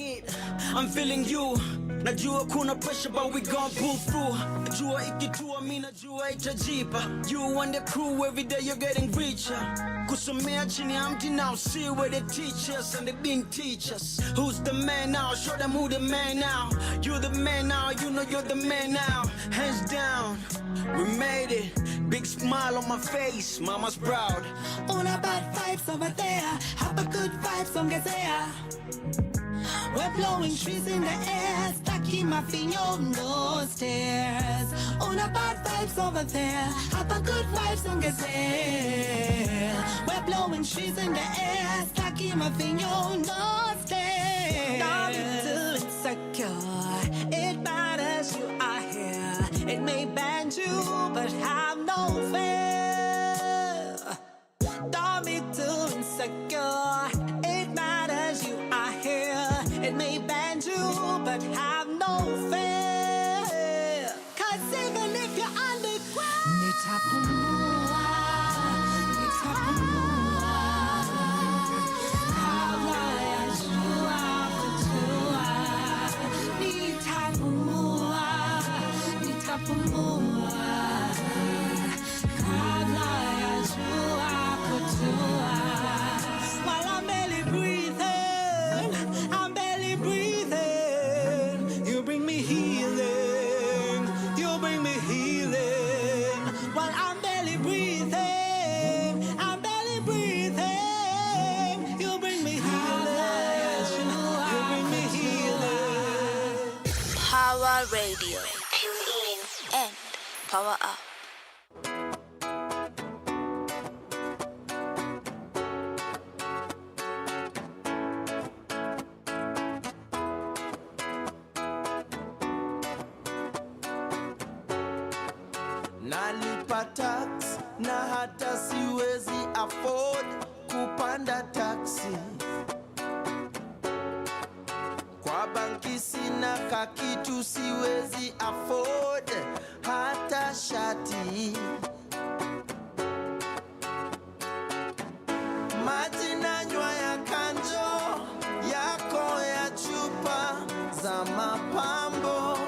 it, I'm feeling you. Najua kuna pressure but we gon' pull through. Najua ikitua mi najua itajipa. You and the crew every day you're getting richer. Kusomea chini ya mti now, see where they teach us and they been teach us. Who's the man now? Show them who the man now. You the man now, you know you're the man now. Hands down, we made it. Big smile on my face, mama's proud. All about vibes over there. Have a good vibes on Gazea. We're blowing trees in the air, stacking my feet on those stairs. On a bad vibes over there, have a good vibes on Gazelle. We're blowing trees in the air, stacking my feet on those stairs. Not too insecure, it matters you are here. It may bend you, but have no fear. Don't be too insecure, it matters you are here. It may bend you, but have no fear. Cause even if you're underground, nitapumua, nitapumua. Kabla ya jua kutua. Nitapumua, nitapumua. Kabla ya jua kutua. While I'm barely breathing, I'm barely breathing. You bring me healing, you bring me healing. While I'm barely breathing, I'm barely breathing. You bring me healing, you bring me healing. Power Radio. Tune in and power up. Nalipa tax na hata siwezi afford kupanda taxi. Kwa banki sina kakitu siwezi afford hata shati. Maji nanywa ya kanjo yako ya chupa za mapambo.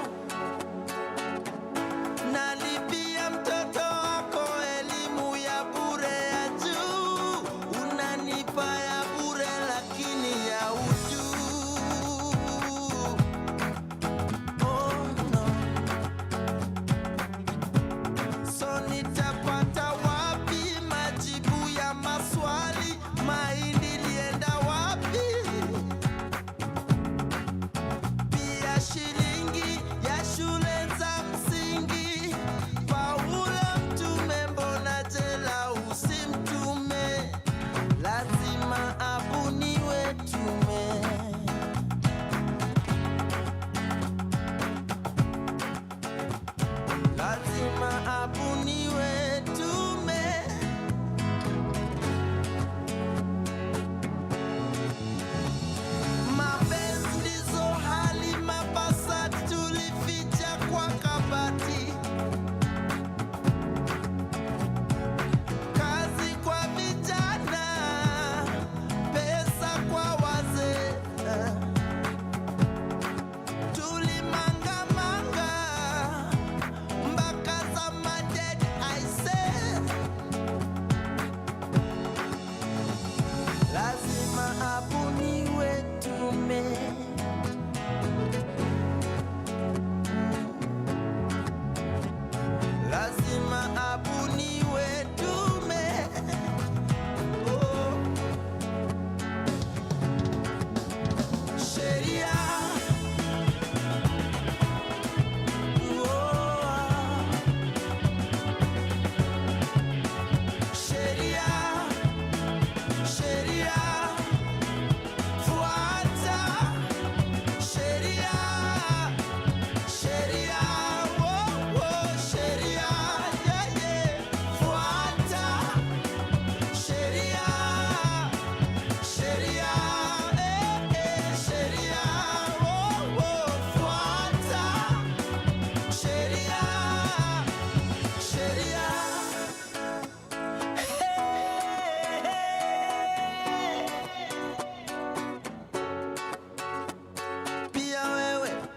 Nalipia mtoto wako elimu ya bure ya juu. Unanipa ya bure lakini ya utu. Oh no. So nita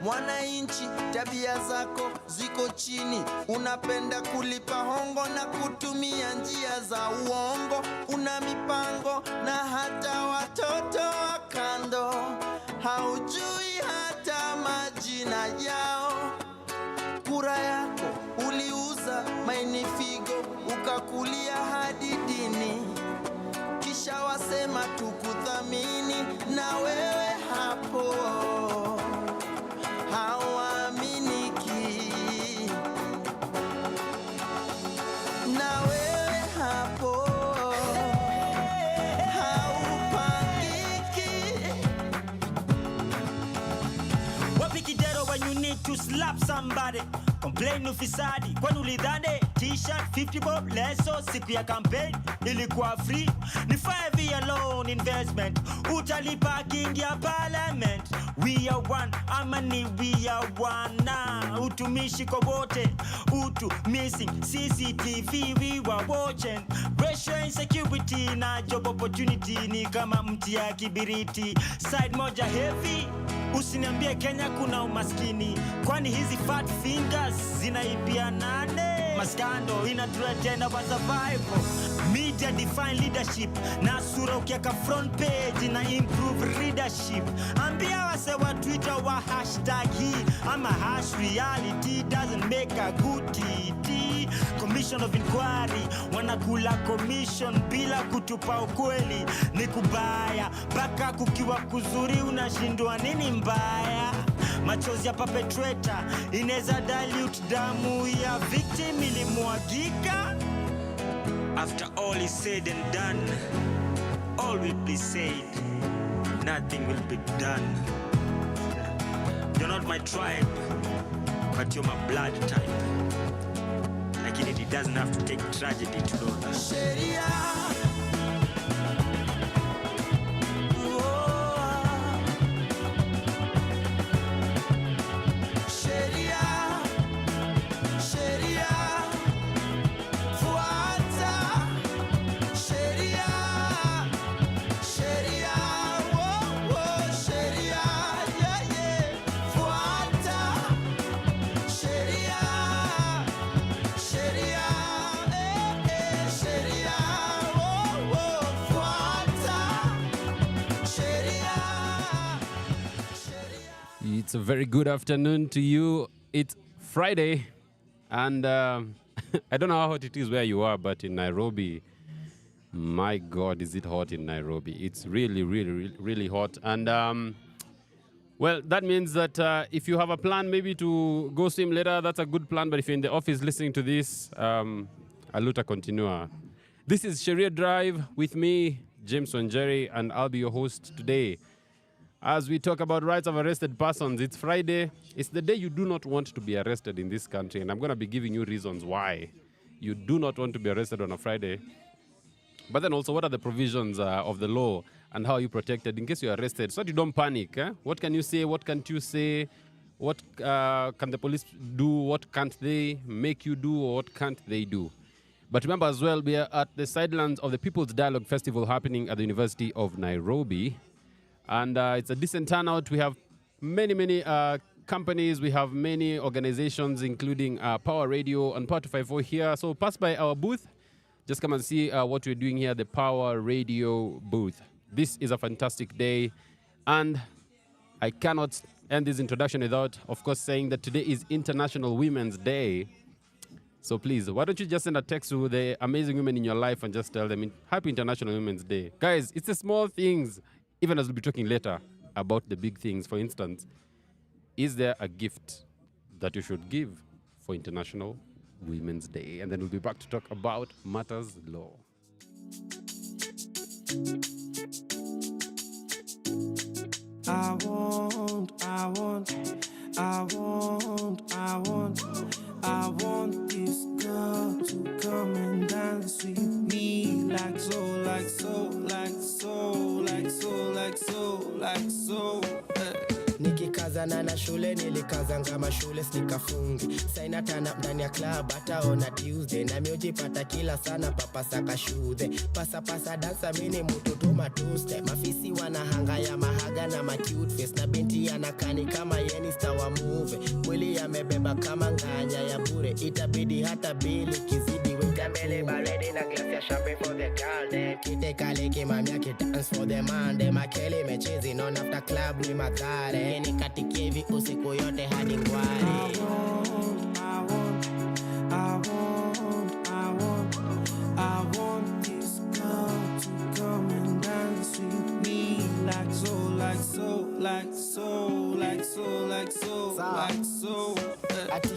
Mwananchi, tabia zako ziko chini, unapenda kulipa hongo na kutumia njia za uongo. Una mipango na hata watoto wa kando, haujui hata majina yao. Kura yako uliuza maini figo, ukakulia hadi dini, kisha wasema tukuthamini, na wewe hapo hauaminiki, na wewe hapo haupangiki. Wapi kidero when you need to slap somebody? Complain ufisadi kwani ulidhani t-shirt 50 bob leso siku ya campaign ilikuwa free? Ni 5 year loan investment utalipa king ya parliament. We are one, amani we are one. Na utumishi kwa wote, utu missing CCTV we were watching. Racial insecurity na job opportunity ni kama mti ya kibiriti. Side moja heavy, usiniambie Kenya kuna umaskini, kwani hizi fat fingers zinaibia nane? Maskando inatuleta wa survival. Media define leadership, na sura ukiaka front page na improve readership. Ambia wase wa Twitter wa hashtag hii ama hash reality doesn't make a good TT. Commission of inquiry wanakula commission bila kutupa ukweli, ni kubaya. Baka kukiwa kuzuri unashindwa nini mbaya? Machozi ya perpetrator ineza dilute damu ya victim ilimwagika. After all is said and done, all will be said, nothing will be done. You're not my tribe, but you're my blood type. Like it doesn't have to take tragedy to know that. Sheria. It's a very good afternoon to you. It's Friday, and I don't know how hot it is where you are, but in Nairobi, my God, is it hot in Nairobi? It's really, really, really, really hot. And, well, that means that if you have a plan maybe to go swim later, that's a good plan. But if you're in the office listening to this, aluta continua. This is Sheria Dive with me, James Wanjeri, and I'll be your host today. As we talk about rights of arrested persons, it's Friday. It's the day you do not want to be arrested in this country. And I'm going to be giving you reasons why you do not want to be arrested on a Friday. But then also, what are the provisions of the law and how are you protected in case you're arrested? So that you don't panic. What can you say? What can't you say? What can the police do? What can't they make you do? Or what can't they do? But remember as well, we are at the sidelines of the People's Dialogue Festival happening at the University of Nairobi. And it's a decent turnout. We have many companies. We have many organizations, including Power Radio and Power 254 here. So pass by our booth. Just come and see what we're doing here, the Power Radio booth. This is a fantastic day. And I cannot end this introduction without, of course, saying that today is International Women's Day. So please, why don't you just send a text to the amazing women in your life and just tell them, Happy International Women's Day. Guys, it's the small things. Even as we'll be talking later about the big things, for instance, is there a gift that you should give for International Women's Day? And then we'll be back to talk about matters law. I want this girl to come and dance with me like so, like so, like so, like so, like so, like so. Nikikaza Tulikazana na shule nilikazanga mashule nikafungi. Saina tana ndani ya club hataona Tuesday. Na miujipata kila sana papa saka shudhe. Pasa dansa mini mututu matuste. Mafisi wanahanga ya mahaga na cute face. Na binti anakani kama yeni star wa movie. Mwili yamebeba kama nganya ya bure. Itabidi hata bili kizidi wita mbele baridi na glass ya champagne for the girl dem. Kite kale kimamia dance for the man dem. Akele mechezi non after club ni makare. Yeni katikevi usiku yote hadi ngwari. I want this girl to come and dance with me like so, like so, like so, like so, like so, like so. Ati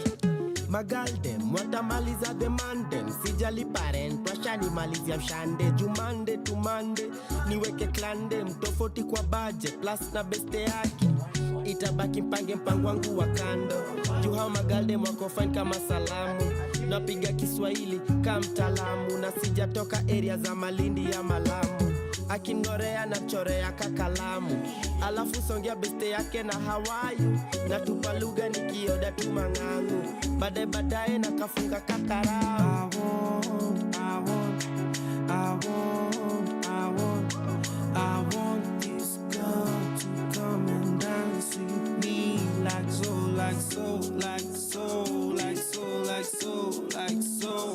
magaldem watamaliza demandem. Sijali parent washani malizia mshande. Jumande tumande niweke klande. Mtofoti kwa budget plus na beste yake. Itabaki mpange mpango wangu wa kando. Juu hao magaldem wako fine kama salamu. Napiga Kiswahili kama mtaalamu. Na sijatoka area za Malindi ya Malamu. Akinorea na chorea kakalamu. Alafu songea beste yake na Hawaii. Na tupa lugha nikioda tumangangu. Baadaye na kafunga kakaramu. I want this girl to come and dance with me like so, like so, like so, like so, like so, like so.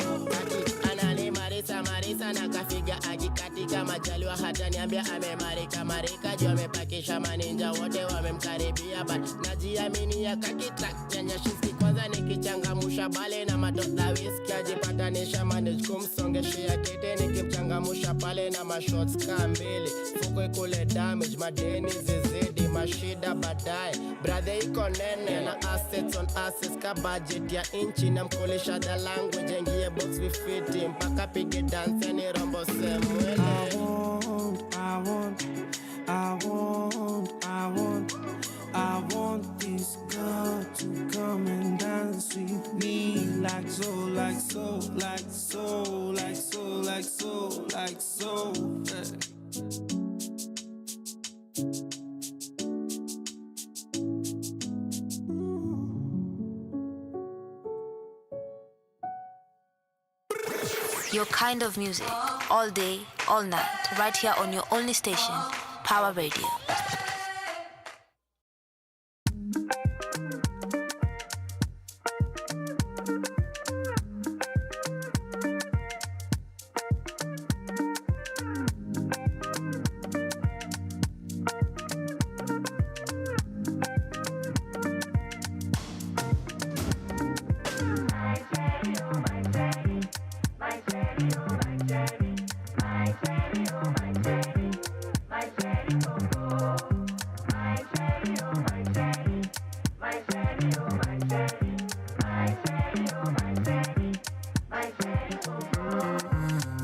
Anani marisa na kafiga akikatika majaliwa hata niambia amemarika juu amepakisha maninja wote wamemkaribia but najiamini ya kakitak chanya shiski kwanza nikichangamusha bale na matota whisky ajipatanisha manage kumsongeshia kete nikimchangamusha pale na mashots kambili fuko kule damage madeni zizidi mashida baadaye brother iko nene na assets on assets ka budget ya inchi na mkolisha the language ngie box bifiti mpaka pige dance ni rombo semwele. I want this girl to come and dance with me like so, like so, like so, like so, like so, like so. Your kind of music, all day, all night, right here on your only station, Power Radio.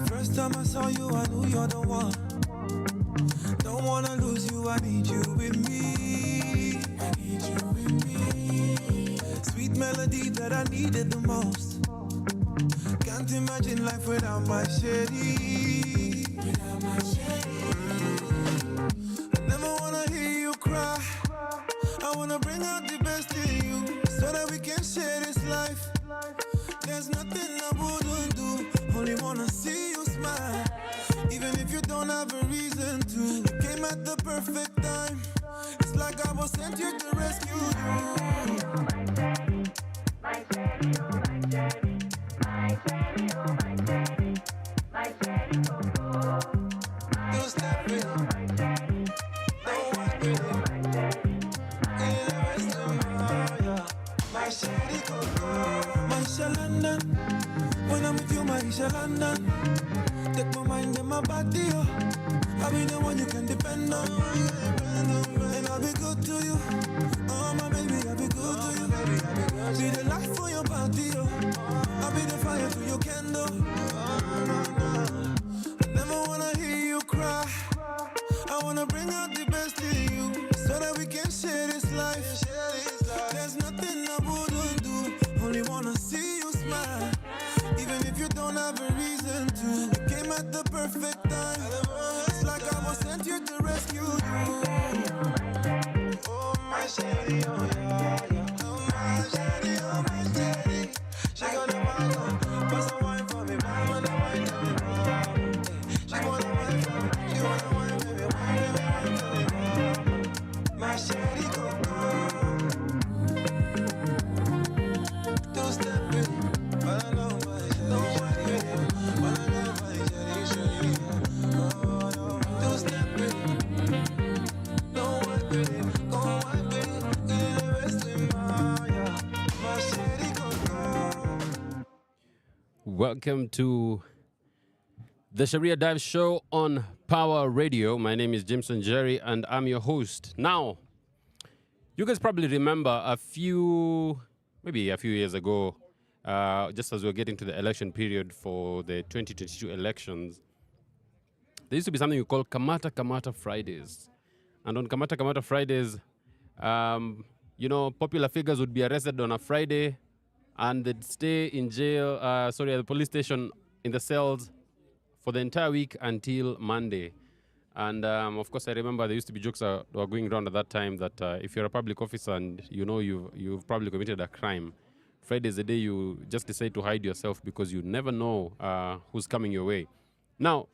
First time I saw you, I knew you're the one. Don't wanna lose you, I need you with me. I need you with me. Sweet melody that I needed the most. Can't imagine life without my Sheria. I never wanna hear you cry. I wanna bring out the best in you so that we can share this life. There's nothing I wouldn't do. Only wanna see you smile. Even if you don't have a reason to. You came at the perfect time. It's like I was sent here to rescue you. My Sheria, my Sheria, my Sheria, my Sheria, my Sheria, my Sheria. Don't step in. Don't walk with it. Get the rest of my Sheria, my Shalanda. When I'm with you, my Shalanda. Take my mind and my body, oh. I'll be the one you can depend on. And I'll be good to you. Oh, my baby, I'll be good to you. Be the light for your body, oh. I'll be the fire to your candle. I never wanna hear you cry. I wanna bring out the best in you so that we can share this life. There's nothing I wouldn't do. Only wanna see you smile. Even if you don't have a reason to. You came at the perfect time. It's like I was sent here to rescue you. Oh, my shady, oh yeah, yeah. Oh my shady, oh my shady. She gonna wanna bust a wine for me, mama, wanna wine for me, mama. She wanna wine for me, she wanna wine, baby, wine for me, mama. My shady go down. Don't step in, but I know my shady. Don't walk with him, but I know my shady, shady. Oh no, don't step in, don't walk with him, go walk with him. Get the rest in my, yeah. My shady go down. Welcome to the Sheria Dive show on Power Radio. My name is Jameson Jerry and I'm your host. Now, you guys probably remember maybe a few years ago, just as we were getting to the election period for the 2022 elections, there used to be something we call Kamata Kamata Fridays. And on Kamata Kamata Fridays, popular figures would be arrested on a Friday and they'd stay in jail, at the police station in the cells for the entire week until Monday. And of course, I remember there used to be jokes that were going around at that time that if you're a public officer and you know you've probably committed a crime, Friday is the day you just decide to hide yourself because you never know who's coming your way. Now,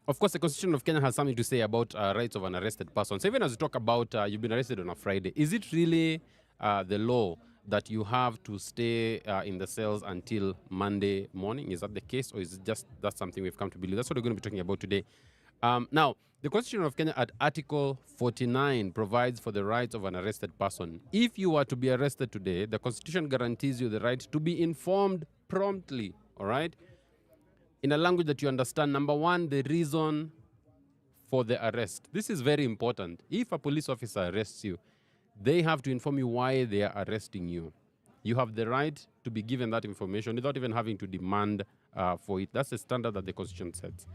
of course, the Constitution of Kenya has something to say about rights of an arrested person. So even as we talk about you've been arrested on a Friday, is it really the law that you have to stay in the cells until Monday morning? Is that the case, or is it just that's something we've come to believe? That's what we're going to be talking about today. Now, the Constitution of Kenya at Article 49 provides for the rights of an arrested person. If you are to be arrested today, the Constitution guarantees you the right to be informed promptly, all right? In a language that you understand. Number one, the reason for the arrest. This is very important. If a police officer arrests you, they have to inform you why they are arresting you. You have the right to be given that information without even having to demand for it. That's the standard that the Constitution sets.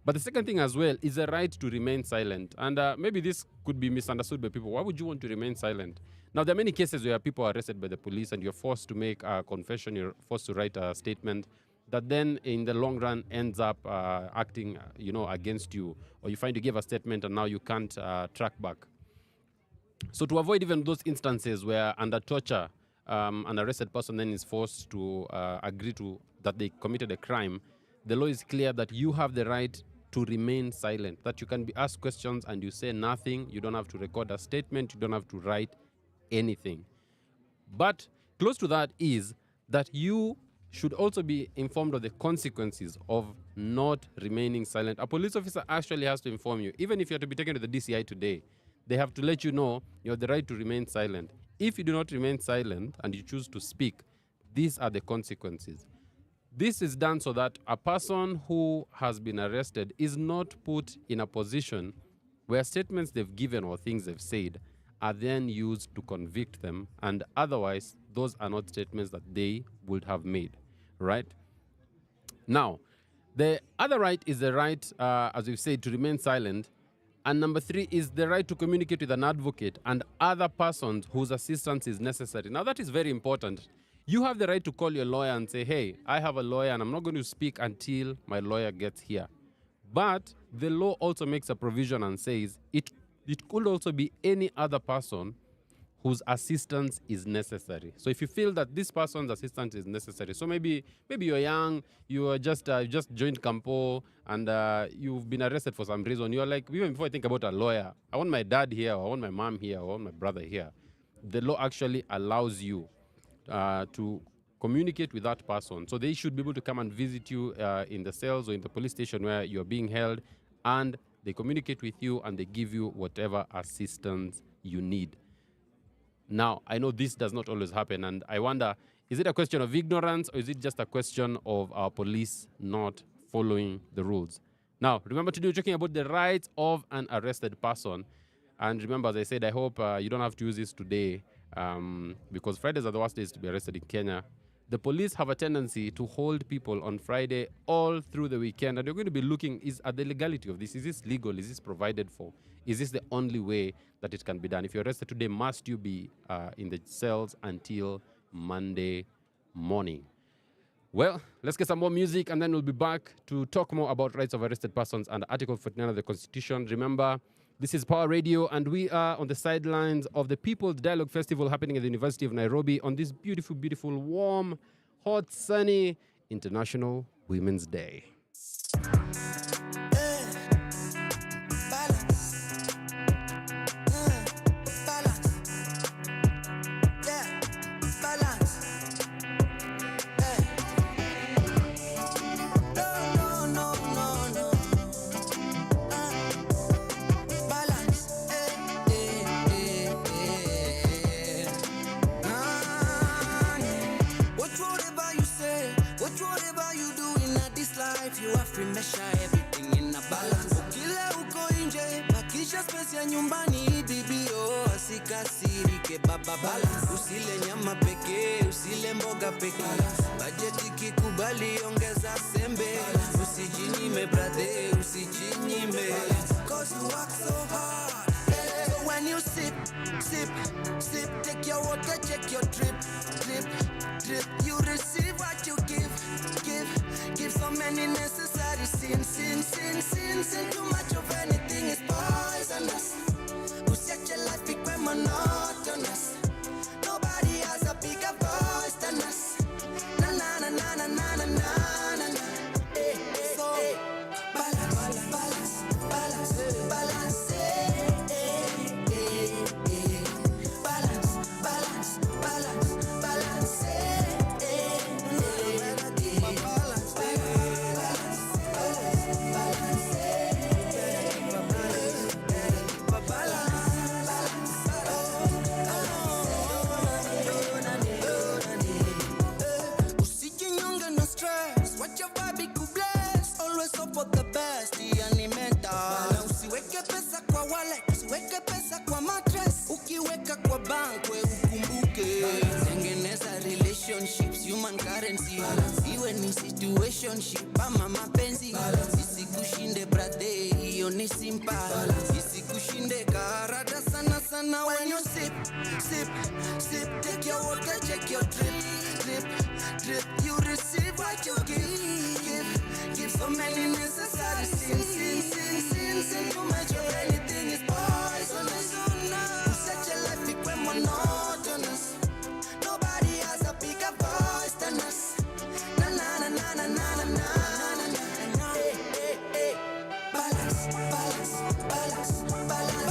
But the second thing as well is the right to remain silent. And maybe this could be misunderstood by people. Why would you want to remain silent? Now, there are many cases where people are arrested by the police and you're forced to make a confession, you're forced to write a statement that then in the long run ends up acting, against you. Or you find you gave a statement and now you can't track back. So to avoid even those instances where under torture, an arrested person then is forced to agree to that they committed a crime, the law is clear that you have the right to remain silent, that you can be asked questions and you say nothing. You don't have to record a statement. You don't have to write anything. But close to that is that you should also be informed of the consequences of not remaining silent. A police officer actually has to inform you. Even if you are to be taken to the DCI today, they have to let you know you have the right to remain silent. If you do not remain silent and you choose to speak, these are the consequences. This is done so that a person who has been arrested is not put in a position where statements they've given or things they've said are then used to convict them, and otherwise those are not statements that they would have made, right? Now, the other right is the right, as we've said, to remain silent. And number three is the right to communicate with an advocate and other persons whose assistance is necessary. Now, that is very important. You have the right to call your lawyer and say, hey, I have a lawyer and I'm not going to speak until my lawyer gets here. But the law also makes a provision and says it could also be any other person whose assistance is necessary. So if you feel that this person's assistance is necessary, so maybe you're young, you are just joined Campo, and you've been arrested for some reason. You're like, even before I think about a lawyer, I want my dad here, or I want my mom here, or I want my brother here. The law actually allows you to communicate with that person. So they should be able to come and visit you in the cells or in the police station where you're being held, and they communicate with you and they give you whatever assistance you need. Now, I know this does not always happen, and I wonder, is it a question of ignorance or is it just a question of our police not following the rules? Now, remember today we're talking about the rights of an arrested person. And remember, as I said, I hope you don't have to use this today because Fridays are the worst days to be arrested in Kenya. The police have a tendency to hold people on Friday all through the weekend. And you're going to be looking at the legality of this. Is this legal? Is this provided for? Is this the only way that it can be done? If you're arrested today, must you be in the cells until Monday morning? Well, let's get some more music and then we'll be back to talk more about rights of arrested persons and Article 49 of the Constitution. Remember, This is Power Radio, and we are on the sidelines of the People's Dialogue Festival happening at the University of Nairobi on this beautiful, beautiful, warm, hot, sunny International Women's Day. You have to measure everything in a balance. Ukila uko nje, bakisha space ya nyumbani, bibio asikasirike baba balance. Usile nyama pekee, usile mboga pekee. Budget ikikubali ongeza sembe. Usijinyime brother, usijinyime. Cause you work so hard. So when you sip, sip, sip, take your water, check your drip, drip, drip. You receive what you give, give. Give so many necessary sins, sin. Too much of anything is poisonous. Who set your life become monotonous? Nobody has a bigger voice than us. Na na na na na na na na na. Hey, so balance, balance, balance, balance. Balance, balance, balance, balance. For the best, alimenta. Usiweke pesa kwa wallet, usiweke pesa kwa mattress. Ukiweka kwa bank, we ukumbuke. Tengeneza relationships, human currency. Iwe ni situationship ama mapenzi. Isikushinde brother, hiyo ni simpa. Isikushinde karada sana sana. When you sip, sip, sip, take your water, check your drip, drip, drip. You receive what you give. Give so many necessary sins. Too much of anything is poisonous. Such a life become monotonous. Nobody has a bigger voice than us. Na na na na na na na na. Hey, hey, hey. Balance, balance, balance, balance.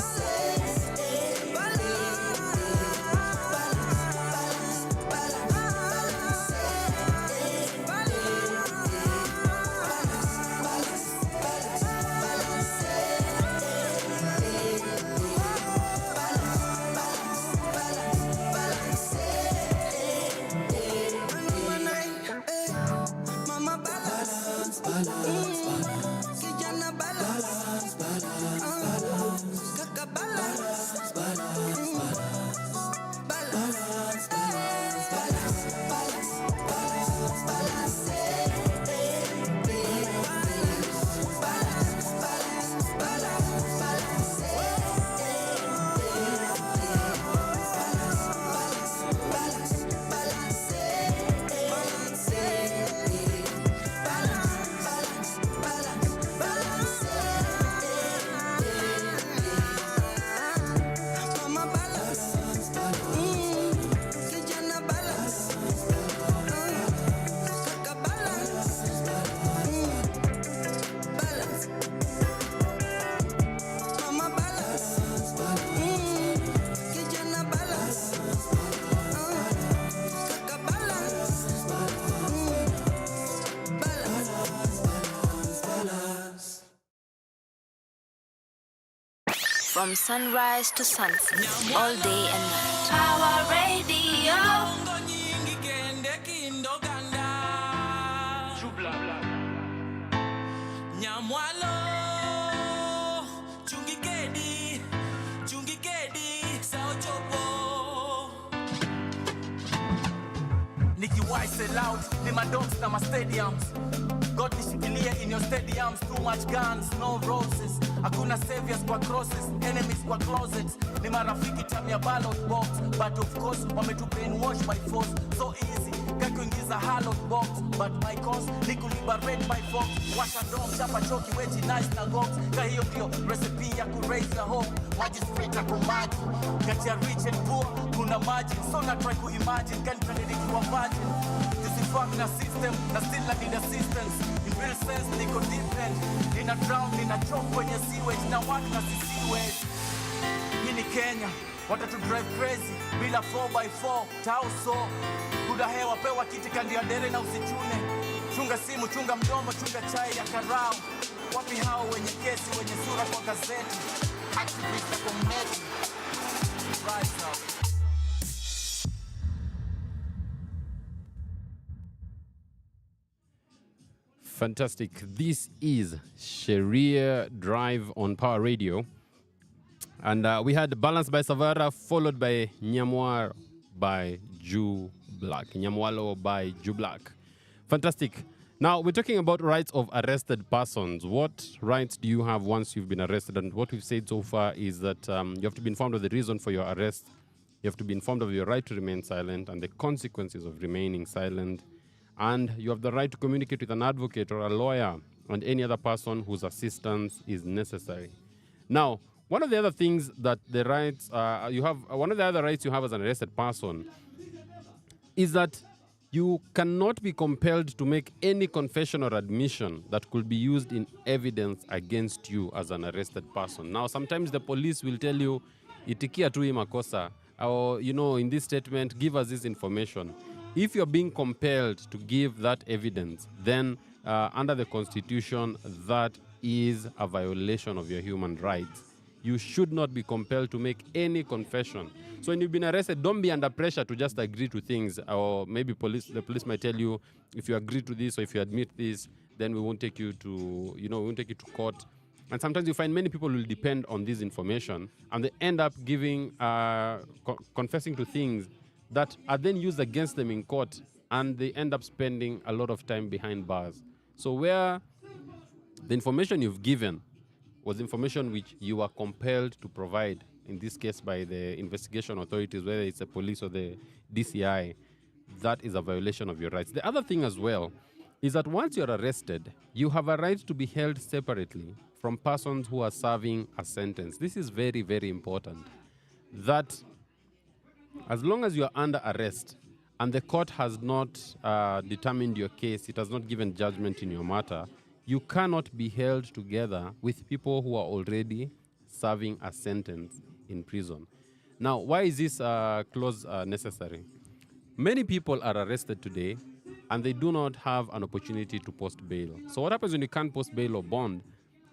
From sunrise to sunset, all day and night. Power Radio. Nikiwai sell out, ni madoms na ma stadiums. God nishikilie in your stadiums. Too much guns, no roses. Hakuna saviors kwa crosses, enemies kwa closets. Ni marafiki tam ya ballot box, but of course wametu brainwash by force. So easy, kakuingiza hallowed box, but my cause ni kuliberate my folks. Washa ndom chapa choki weti nice na gox, ka hiyo ndio recipe ya ku raise the hope. Maji straight up maji, kati ya rich and poor kuna maji, so na try to imagine can predict wa virgin. This is fuck na system, na still I need assistance. In real sense niko different, nina drown nina choke kwenye sewage na work na sewage. Hii ni Kenya, watatu drive crazy bila 4x4 tao so kuda hewa pewa kiti kandi ya dere na usichune. Chunga simu, chunga mdomo, chunga chai ya karao. Wapi hao wenye kesi, wenye sura kwa gazeti, activist na community. Rise up. Fantastic. This is Sheria Drive on Power Radio. And we had Balance by Savara, followed by Nyamwar by Jew Black. Nyamwalo by Jew Black. Fantastic. Now, we're talking about rights of arrested persons. What rights do you have once you've been arrested? And what we've said so far is that you have to be informed of the reason for your arrest. You have to be informed of your right to remain silent and the consequences of remaining silent. And you have the right to communicate with an advocate or a lawyer and any other person whose assistance is necessary. Now, one of the other things that the rights one of the other rights you have as an arrested person is that you cannot be compelled to make any confession or admission that could be used in evidence against you as an arrested person. Now, sometimes the police will tell you, itikia tu hii makosa, or, in this statement, give us this information. If you're being compelled to give that evidence, then under the Constitution, that is a violation of your human rights. You should not be compelled to make any confession. So when you've been arrested, don't be under pressure to just agree to things. Or maybe the police might tell you, if you agree to this or if you admit this, then we won't take you to, we won't take you to court. And sometimes you find many people will depend on this information and they end up confessing to things that are then used against them in court, and they end up spending a lot of time behind bars. So where the information you've given was information which you are compelled to provide, in this case by the investigation authorities, whether it's the police or the DCI, that is a violation of your rights. The other thing as well is that once you're arrested, you have a right to be held separately from persons who are serving a sentence. This is very, very important. That as long as you are under arrest and the court has not determined your case, it has not given judgment in your matter, you cannot be held together with people who are already serving a sentence in prison. Now, why is this clause necessary? Many people are arrested today and they do not have an opportunity to post bail. So what happens when you can't post bail or bond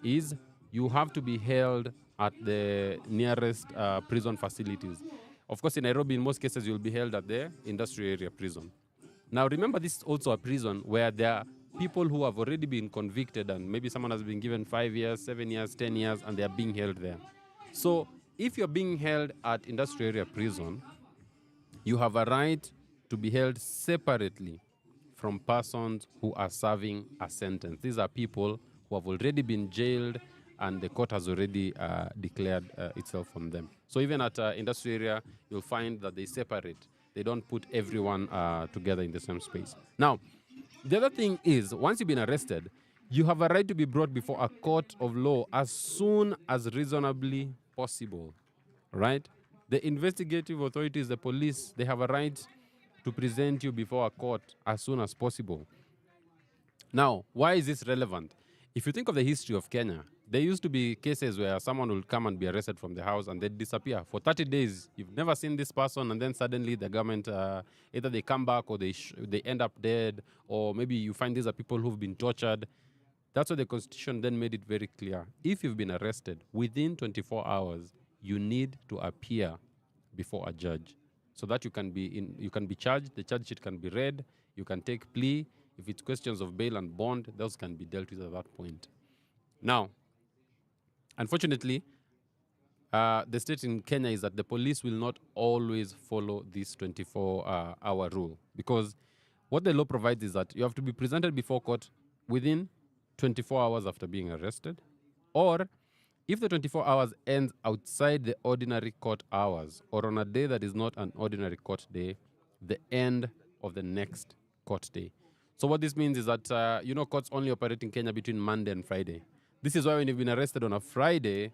is you have to be held at the nearest prison facilities. Of course, in Nairobi, in most cases, you'll be held at the industrial area prison. Now, remember, this is also a prison where there are people who have already been convicted, and maybe someone has been given 5 years, 7 years, 10 years, and they are being held there. So if you're being held at industrial area prison, you have a right to be held separately from persons who are serving a sentence. These are people who have already been jailed and the court has already declared itself on them. So even at industrial area, you'll find that they separate. They don't put everyone together in the same space. Now, the other thing is, once you've been arrested, you have a right to be brought before a court of law as soon as reasonably possible, right? The investigative authorities, the police, they have a right to present you before a court as soon as possible. Now, why is this relevant? If you think of the history of Kenya, there used to be cases where someone will come and be arrested from the house and they'd disappear. For 30 days, you've never seen this person, and then suddenly the government, either they come back or they end up dead, or maybe you find these are people who've been tortured. That's why the Constitution then made it very clear. If you've been arrested, within 24 hours, you need to appear before a judge so that you can be charged, the charge sheet can be read, you can take plea. If it's questions of bail and bond, those can be dealt with at that point. Now, unfortunately, the state in Kenya is that the police will not always follow this 24-hour rule, because what the law provides is that you have to be presented before court within 24 hours after being arrested, or if the 24 hours ends outside the ordinary court hours or on a day that is not an ordinary court day, the end of the next court day. So what this means is that, courts only operate in Kenya between Monday and Friday. This is why when you've been arrested on a Friday,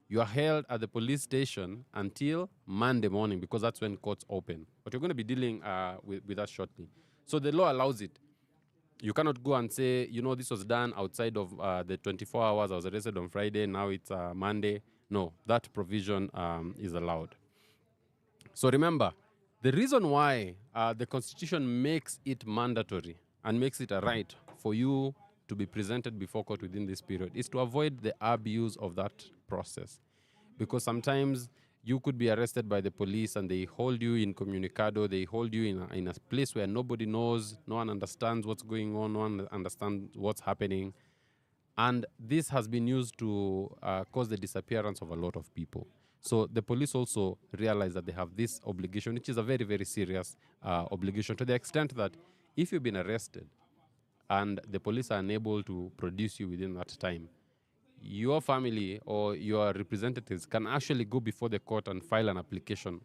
you are held at the police station until Monday morning, because that's when courts open. But you're going to be dealing with that shortly. So the law allows it. You cannot go and say, this was done outside of the 24 hours. I was arrested on Friday, now it's Monday. No, that provision is allowed. So remember, the reason why the Constitution makes it mandatory and makes it a right for you to be presented before court within this period is to avoid the abuse of that process. Because sometimes you could be arrested by the police and they hold you in communicado, they hold you in a place where nobody knows, no one understands what's going on, no one understands what's happening. And this has been used to cause the disappearance of a lot of people. So the police also realize that they have this obligation, which is a very, very serious obligation, to the extent that if you've been arrested and the police are unable to produce you within that time, your family or your representatives can actually go before the court and file an application,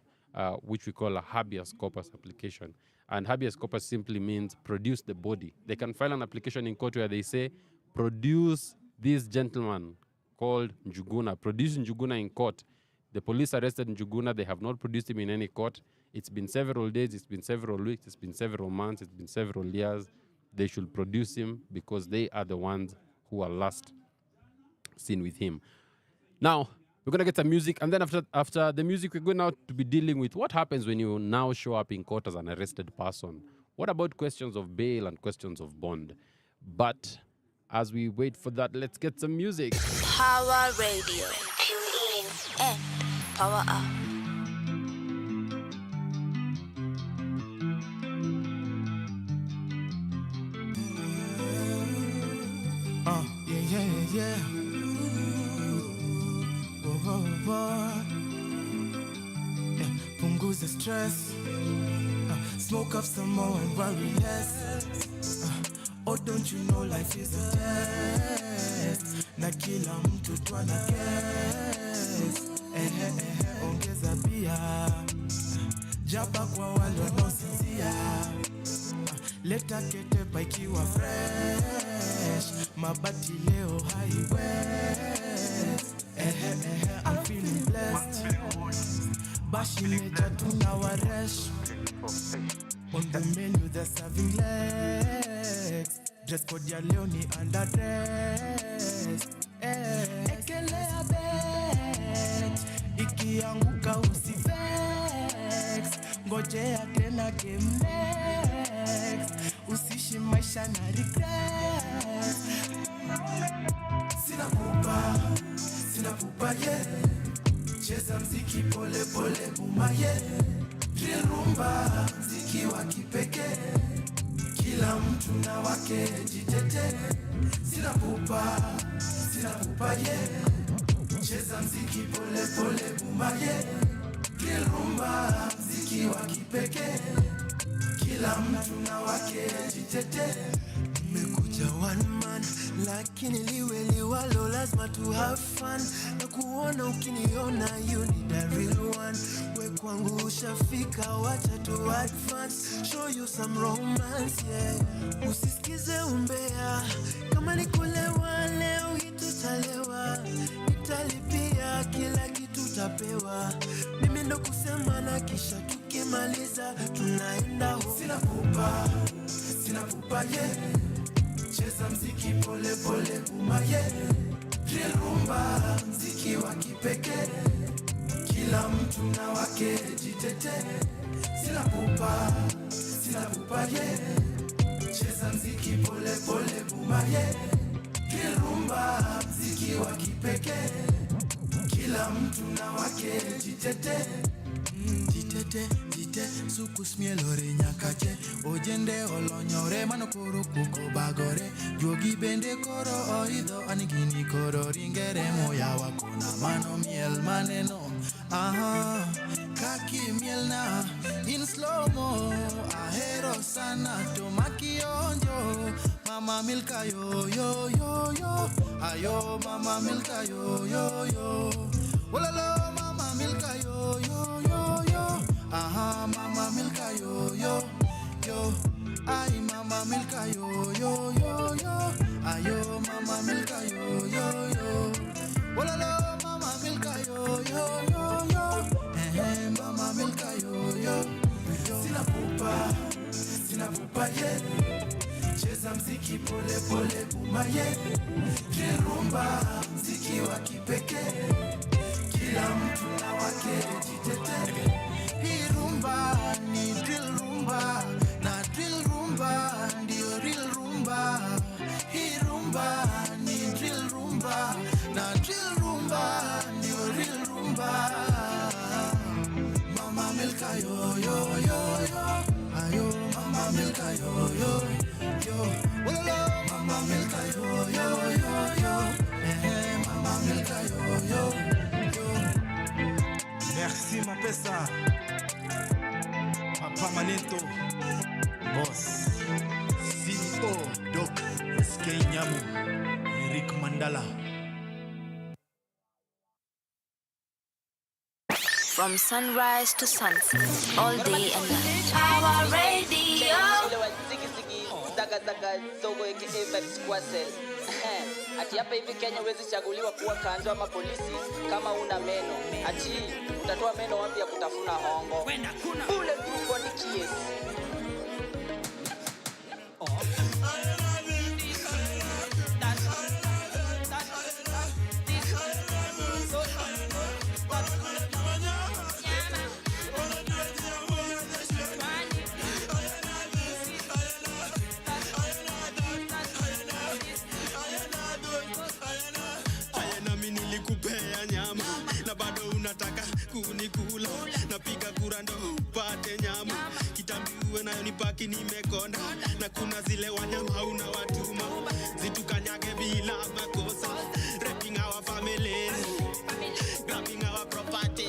which we call a habeas corpus application. And habeas corpus simply means produce the body. They can file an application in court where they say, produce this gentleman called Njuguna. Produce Njuguna in court. The police arrested Njuguna. They have not produced him in any court. It's been several days. It's been several weeks. It's been several months. It's been several years. They should produce him because they are the ones who are last seen with him. Now, we're going to get some music. And then after the music, we're going now to be dealing with what happens when you now show up in court as an arrested person. What about questions of bail and questions of bond? But as we wait for that, let's get some music. Power Radio. Tune in and power up. Yeah. Punguza stress. Smoke up some more and worry less. Oh, don't you know life is a test? Na kila mtu twana guess. Ongeza bia. Jaba kwa wale wanaosinzia. Leta ketepa ikiwa fresh. Mabati leo highway. I'm feeling blessed. Bashi meja tunawaresh. On the menu they're serving legs. Dress code ya leo ni underdressed. Ekelea bet. Ikianguka usivex. Ngojea tena game next. Usishi maisha na regret. Sina pupa yeah. Cheza mziki pole pole buma yeah. Drill rumba mziki wa kipekee. Kila mtu na wake jitete. Sina pupa yeah. Cheza mziki pole pole buma yeah. Drill rumba mziki wa kipekee. Kila mtu na wake jitete. Nimekuja one man, lakini liwe liwalo lazima to have fun. Na kuona ukiniona you need a real one. We kwangu ushafika wacha to advance. Show you some romance, yeah. Usisikize umbea. Kama nikulewa leo itutalewa. Nitalipia kila kitu tapewa. Mimi ndo kusema na kisha tukimaliza tunaenda home. Sina pupa yeah. Cheza mziki pole pole buma yeah. Drill rumba mziki wa kipekee. Kila mtu na wake jitete. Sina pupa yeah. Cheza mziki pole pole buma yeah. Drill rumba mziki wa kipekee. Kila mtu na wake jitete. Jite suku smielore nyakache. Ojende olonyore manokoro kuko bagore. Jogi bende koro oidho anigini koro ringere moya wakona mano miel maneno. Kaki miel na in slow mo. Ahero sana to makionjo. Mama milka yo. Ayo mama milka yo. Olalo mama milka yo. Mama milka yo. Ay mziki pole pole bumaye. Drill rumba, mziki wa kipekee. Kila mtu na wake jitete. Hii rumba ni drill rumba, na drill rumba ndio real rumba. Hii rumba ni drill rumba, na drill rumba ndio real rumba. Mama Milka yo yo yo yo, ayo Mama Milka yo yo yo, hello Mama Milka yo yo yo yo, Mama Milka yo yo yo. Merci ma pesa, Papa Manento, Boss, CEO Doc, SK Nyamu, Eric Mandala. From sunrise to sunset, all day and night. Power Radio. Ati hapa hivi Kenya huwezi chaguliwa kuwa kanjo ama polisi kama una meno. Ati utatoa meno wapi ya kutafuna hongo? Bulletproof body kiss. Nilikupea nyama na bado unataka kunikula, napiga kura ndo upate nyama, kitambi uwe nayo nipaki nimekonda, na kuna zile wanyama hauna watuma, zitukanyage bila makosa, raping our family, grabbing our property.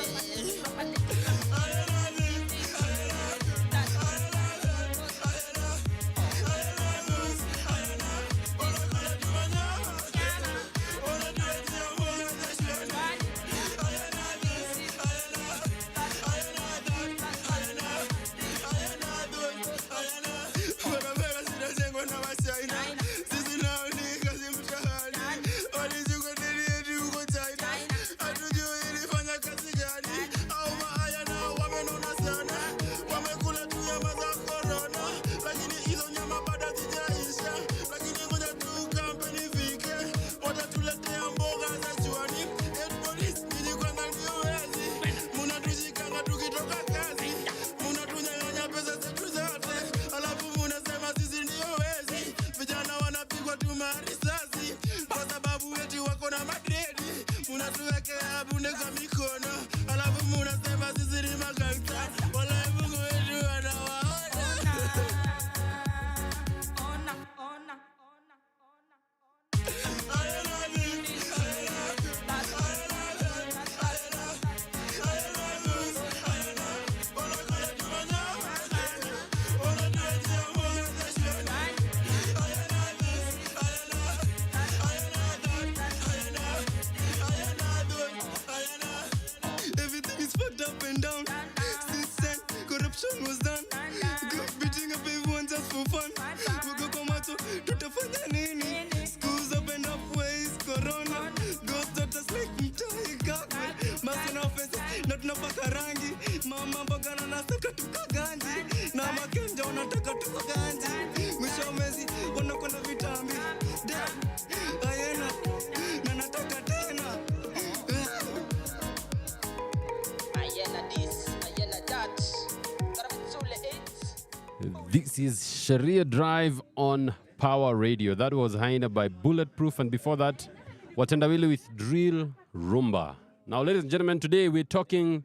This is Sheria Drive on Power Radio. That was Haina by Bulletproof, and before that, Watendawili with Drill Rumba. Now, ladies and gentlemen, today we're talking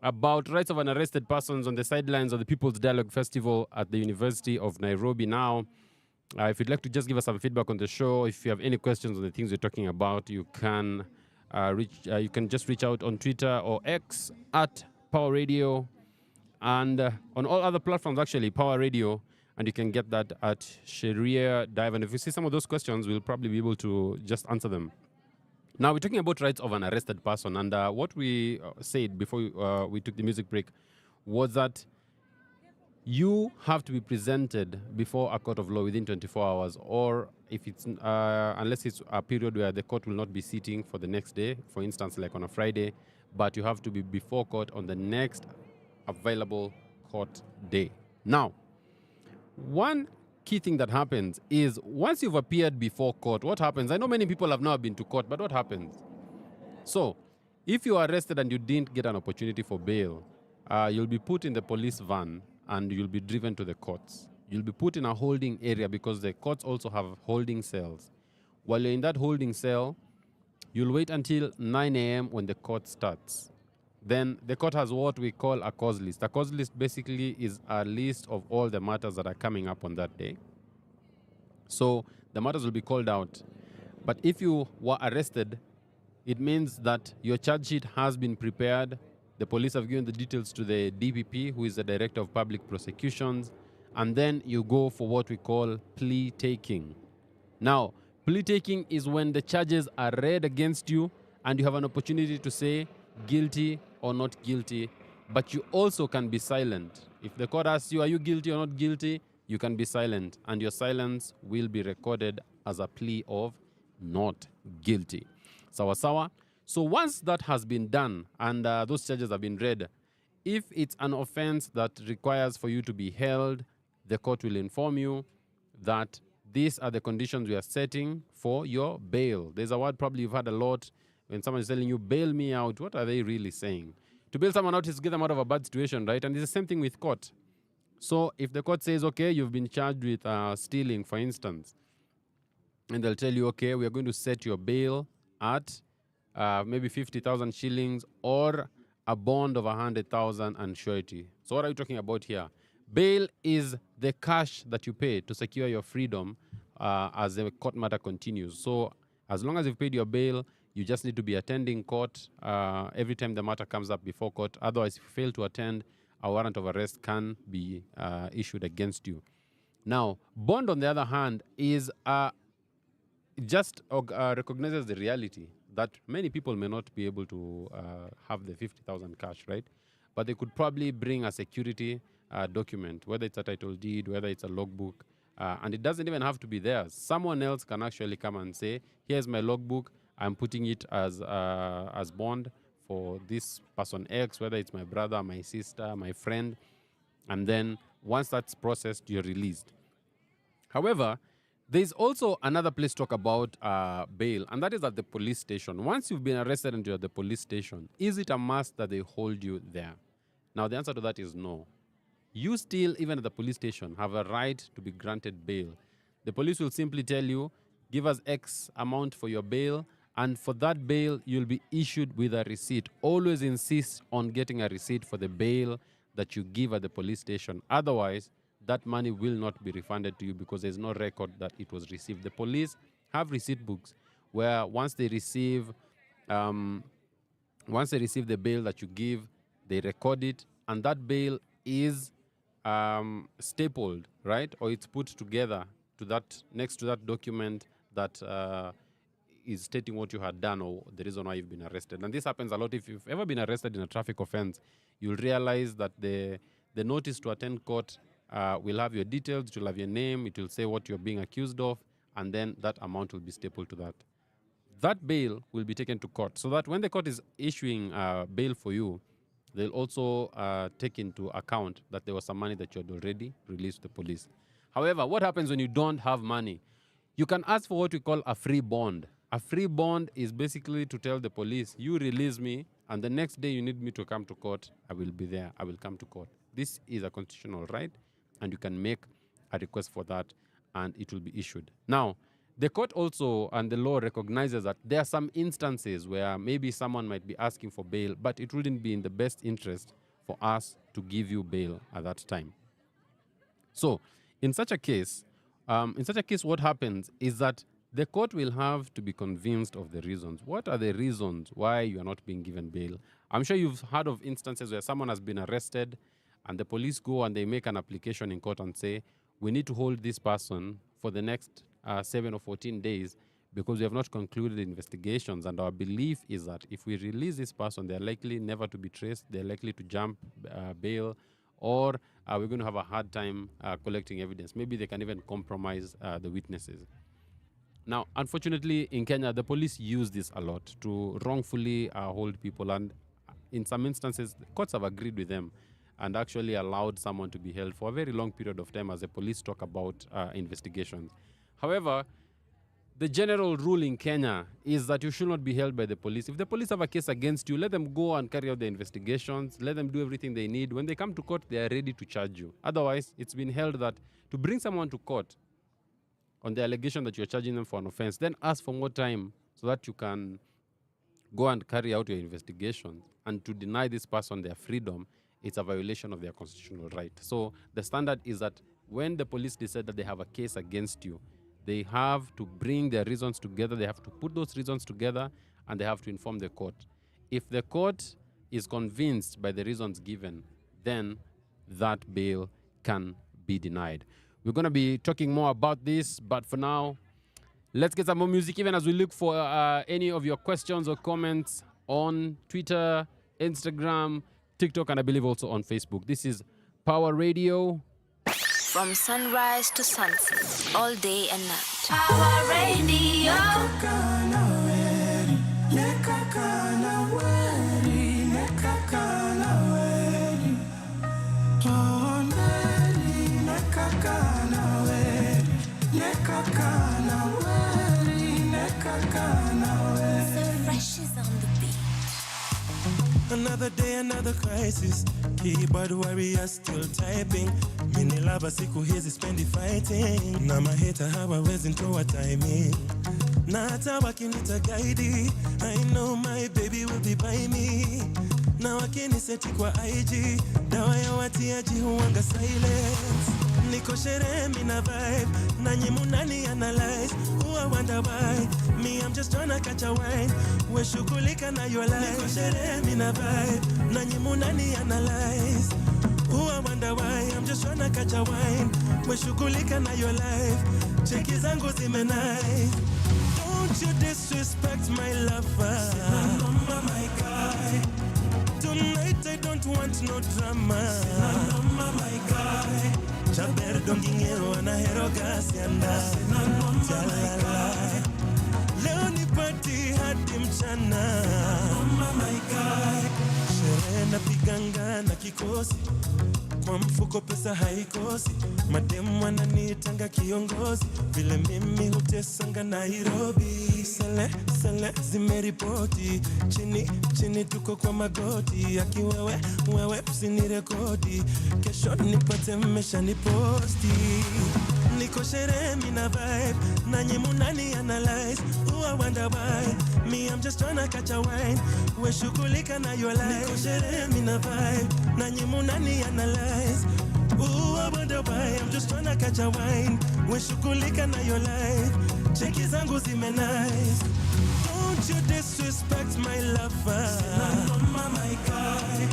about rights of unarrested persons on the sidelines of the People's Dialogue Festival at the University of Nairobi. Now, if you'd like to just give us some feedback on the show, if you have any questions on the things we're talking about, you can just reach out on Twitter or X at Power Radio, and on all other platforms, actually, Power Radio, and you can get that at Sheria Dive. And if you see some of those questions, we'll probably be able to just answer them. Now, we're talking about rights of an arrested person, and what we said before we took the music break was that you have to be presented before a court of law within 24 hours, or if it's unless it's a period where the court will not be sitting for the next day, for instance, like on a Friday, but you have to be before court on the next available court day. Now, one key thing that happens is once you've appeared before court, what happens? I know many people have now been to court, but what happens? So, if you are arrested and you didn't get an opportunity for bail, you'll be put in the police van and you'll be driven to the courts. You'll be put in a holding area because the courts also have holding cells. While you're in that holding cell, you'll wait until 9 a.m. when the court starts. Then the court has what we call a cause list. A cause list basically is a list of all the matters that are coming up on that day. So the matters will be called out. But if you were arrested, it means that your charge sheet has been prepared. The police have given the details to the DPP, who is the Director of Public Prosecutions, and then you go for what we call plea taking. Now, plea taking is when the charges are read against you and you have an opportunity to say guilty or not guilty, but you also can be silent. If the court asks you, are you guilty or not guilty, you can be silent, and your silence will be recorded as a plea of not guilty. Sawa sawa? So once that has been done and those charges have been read, if it's an offense that requires for you to be held, the court will inform you that these are the conditions we are setting for your bail. There's a word probably you've heard a lot. When someone is telling you, bail me out, what are they really saying? To bail someone out is to get them out of a bad situation, right? And it's the same thing with court. So if the court says, okay, you've been charged with stealing, for instance, and they'll tell you, okay, we are going to set your bail at maybe 50,000 shillings or a bond of 100,000 and surety. So what are you talking about here? Bail is the cash that you pay to secure your freedom as the court matter continues. So as long as you've paid your bail, you just need to be attending court every time the matter comes up before court. Otherwise, if you fail to attend, a warrant of arrest can be issued against you. Now, bond, on the other hand, is just recognizes the reality that many people may not be able to have the 50,000 cash, right? But they could probably bring a security document, whether it's a title deed, whether it's a logbook, and it doesn't even have to be theirs. Someone else can actually come and say, here's my logbook, I'm putting it as bond for this person X, whether it's my brother, my sister, my friend, and then once that's processed, you're released. However, there's also another place to talk about bail, and that is at the police station. Once you've been arrested and you're at the police station, is it a must that they hold you there? Now, the answer to that is no. You still, even at the police station, have a right to be granted bail. The police will simply tell you, give us X amount for your bail, and for that bail, you'll be issued with a receipt. Always insist on getting a receipt for the bail that you give at the police station. Otherwise, that money will not be refunded to you because there's no record that it was received. The police have receipt books where once they receive the bail that you give, they record it, and that bail is stapled, right? Or it's put together to that next to that document that is stating what you had done or the reason why you've been arrested. And this happens a lot. If you've ever been arrested in a traffic offense, you'll realize that the notice to attend court will have your details, it will have your name, it will say what you're being accused of, and then that amount will be stapled to that. That bail will be taken to court, so that when the court is issuing bail for you, they'll also take into account that there was some money that you had already released to the police. However, what happens when you don't have money? You can ask for what we call a free bond. A free bond is basically to tell the police, you release me, and the next day you need me to come to court, I will be there, I will come to court. This is a constitutional right, and you can make a request for that, and it will be issued. Now, the court also and the law recognizes that there are some instances where maybe someone might be asking for bail, but it wouldn't be in the best interest for us to give you bail at that time. So, in such a case, what happens is that the court will have to be convinced of the reasons. What are the reasons why you are not being given bail? I'm sure you've heard of instances where someone has been arrested and the police go and they make an application in court and say, we need to hold this person for the next 7 or 14 days because we have not concluded investigations. And our belief is that if we release this person, they're likely never to be traced, they're likely to jump bail, or we're going to have a hard time collecting evidence. Maybe they can even compromise the witnesses. Now, unfortunately, in Kenya, the police use this a lot to wrongfully hold people, and in some instances, courts have agreed with them. and actually allowed someone to be held for a very long period of time as the police talk about investigations. However, the general rule in Kenya is that you should not be held by the police. If the police have a case against you, let them go and carry out the investigations. Let them do everything they need. When they come to court, they are ready to charge you. Otherwise, it's been held that to bring someone to court on the allegation that you're charging them for an offense, then ask for more time so that you can go and carry out your investigation. And to deny this person their freedom, it's a violation of their constitutional right. So the standard is that when the police decide that they have a case against you, they have to bring their reasons together. They have to put those reasons together, and they have to inform the court. If the court is convinced by the reasons given, then that bail can be denied. We're going to be talking more about this, but for now, let's get some more music, even as we look for any of your questions or comments on Twitter, Instagram, TikTok, and I believe also on Facebook. This is Power Radio. From sunrise to sunset, all day and night. Power Radio. So fresh is on the beat. Another day, another crisis. Keyboard warrior still typing. Mini lava siku hizi spendi fighting. Na maheta hawawezi ntoa timing. Na hata wakinita guide, I know my baby will be by me. Na wakiniseti kwa IG, dawa ya watiaji huwanga silence. Niko sherehe mina vibe, nanyi munani analyze. Who I wonder why, me I'm just tryna catch a wine. We shughulika na your life. Niko sherehe mina vibe, nanyi munani analyze. Who I wonder why, I'm just tryna catch a wine. We shughulika na your life. Cheki zangu zimenai. Don't you disrespect my lover. Sina number my guy. Tonight I don't want no drama. Sina number my guy. Chaber dongingero anahero gasianda. Sina number my guy. Leo ni party hadi mchana. Number my guy. Sherehe na piganga na kikosi. Kwa mfuko pesa haikosi. Mademu wananitanga kiongozi. Vile mimi hutesanga Nairobi. Sele zimeripoti. Chini tuko kwa magoti. Aki wewe usinirekodi. Kesho nipate mmesha niposti. Niko sherehe mina vibe. Nanyi munani analyze. Who I wonder why, me I'm just tryna catch a wine. We shughulika na your life. Niko sherehe mina vibe. Nanyi munani analyze. Ooh, I wonder why, I'm just tryna catch a wine. We shughulika na your life. Cheki zangu zimenice. Don't you disrespect my lover. Sina number my guy.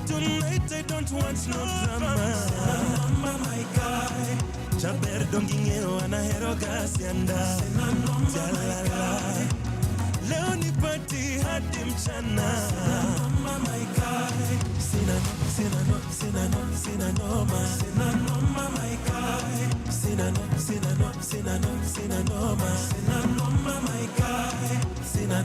Tonight I don't want no drama. Sina number my guy. Chaber dongingero anahero gasianda. Sina number my guy. Leo ni party hadi mchana. Sina number my guy. Sina noma. Sina number my guy. Sina noma. Sina number my guy. Sina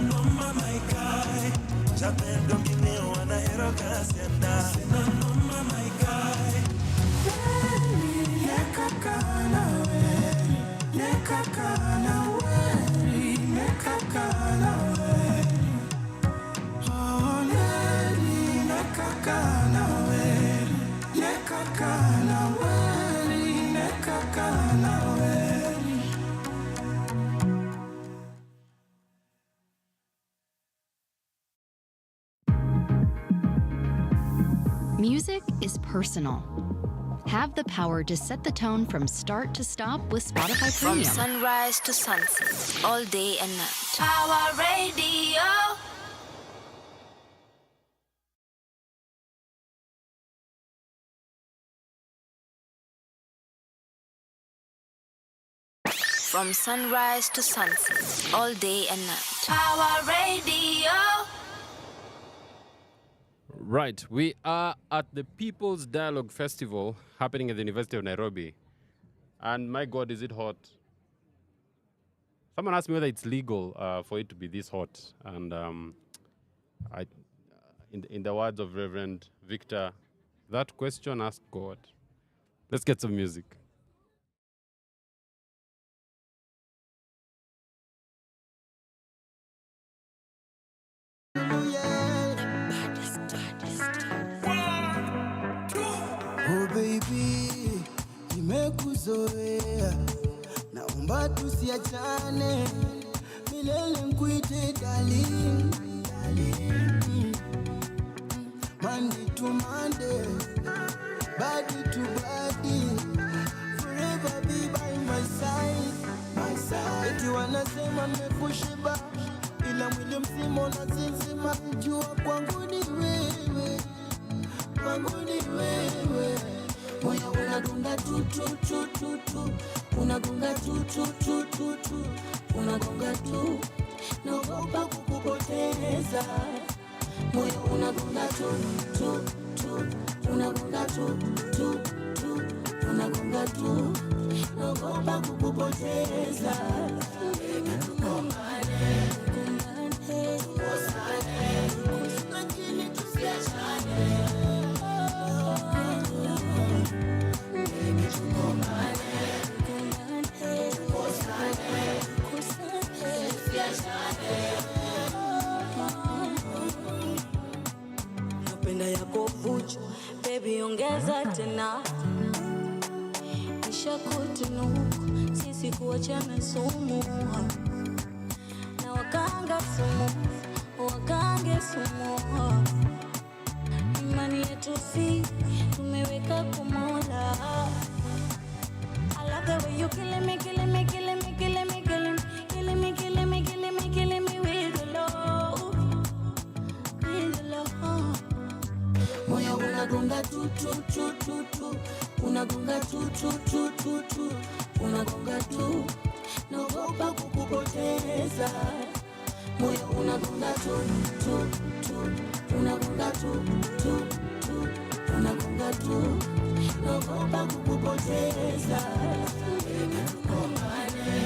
number my guy. Chaper dongingero anahero gasianda. Sina number my guy. Nekakana weri, nekakana weri, nekakana weri. Oh, neri, nekakana weri, nekakana weri, nekakana weri. Music is personal. Have the power to set the tone from start to stop with Spotify From Premium. sunrise to sunset, all day and night. Power Radio. From sunrise to sunset, all day and night. Power Radio. Right, we are at the People's Dialogue Festival happening at the University of Nairobi. And my God, is it hot? Someone asked me whether it's legal for it to be this hot. And in the words of Reverend Victor, that question, ask God. Let's get some music. Oh baby, nimekuzoea, naomba tusiachane, milele nkuite darling, darling. Monday to Monday, body to body, forever be by my side, my side. Eti wanasema nimekushiba, ila mwili mzima unasinzima, jua kwangu ni wewe, kwangu ni wewe. Moyo unagonga tu tu tu tu tu, unagonga tu tu tu tu tu, unagonga tu, naogopa kukupoteza. Moyo unagonga tu tu tu, unagonga tu tu tu, unagonga tu, naogopa kukupoteza. Tukumbane, tukosane, lakini tusiachane. Napenda yako fujo, baby ongeza tena. Nishakutunuku, sisi kuachana sumu. Na wakanga sumu, wakange sumu. Imani yetu si, tumeweka kumola. I love the way you killing me, killing me, killing me, killing me, killing me, killing me, killing me, killing me, killing me with your love, with your love. Moyo unagonga tu tu tu tu tu, unagonga tu tu tu tu tu, unagonga tu, naogopa kukupoteza. Moyo unagonga tu tu tu, unagonga tu tu tu, unagonga tu, naogopa kukupoteza. Tukumbane,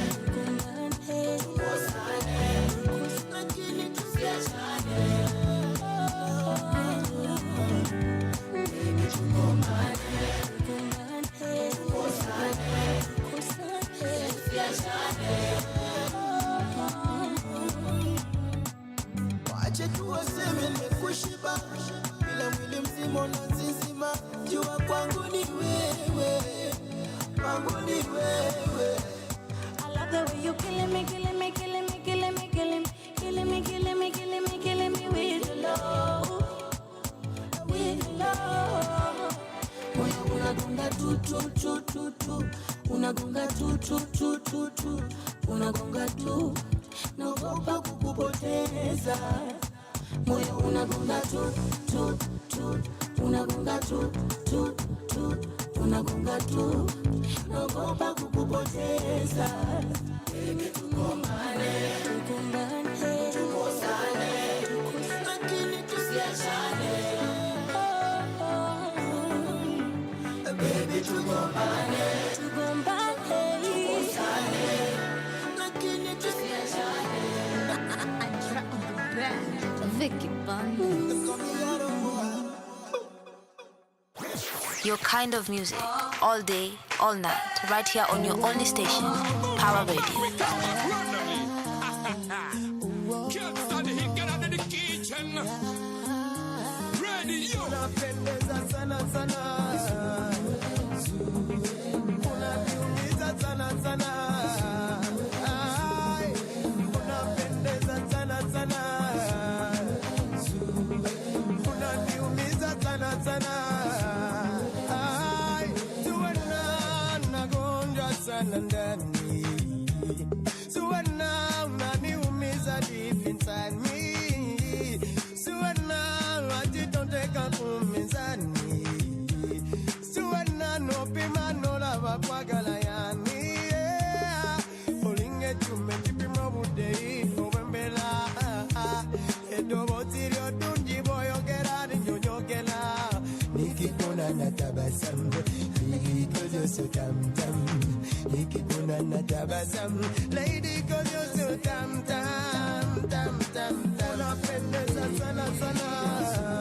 tukosane, lakini tusiachane. Wache tu waseme nimekushiba, ila mwili mzima unazizima, jua kwangu ni wewe, kwangu ni wewe. I love the way you killing me, killing me, killing me, killing me, killing me, killing me, killing me, killing me, killing me with your love, with your love. Moyo unagonga tu tu tu tu tu, unagonga tu tu tu tu tu, unagonga tu, naogopa kukupoteza. Moyo unagonga tu tu tu, unagonga tu tu tu, unagonga tu, naogopa kukupoteza. Tukumbane, tukumbane, tukosane, lakini tusiachane. Baby, tugombane, tukosane, lakini tusiachane. Vicky Bunny. Your kind of music, all day, all night, right here on your only station, Power Radio. Lady, cause you're so tam tam tam tam tam. Unapendeza sana sana.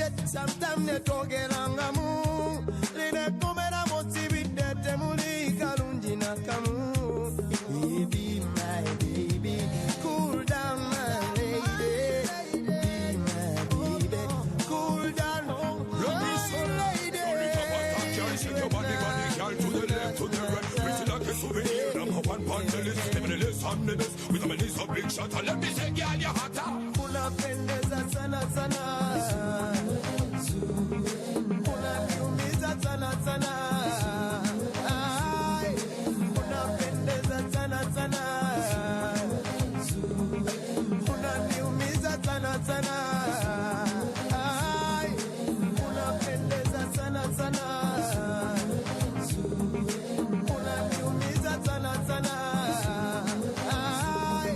get sometime ne togeranga mu lina komera motivite temuli kalungi na kamu baby my baby cool down my lady be my baby cool down lady shake your body girl to the left to the right pretty like a souvenir number one on the list living the list on the list with a release of big shot and let me say girl you're hotter unapendeza sana sana unaniumiza sana sana ai unapendeza sana sana unaniumiza sana sana ai unapendeza sana sana unaniumiza sana sana ai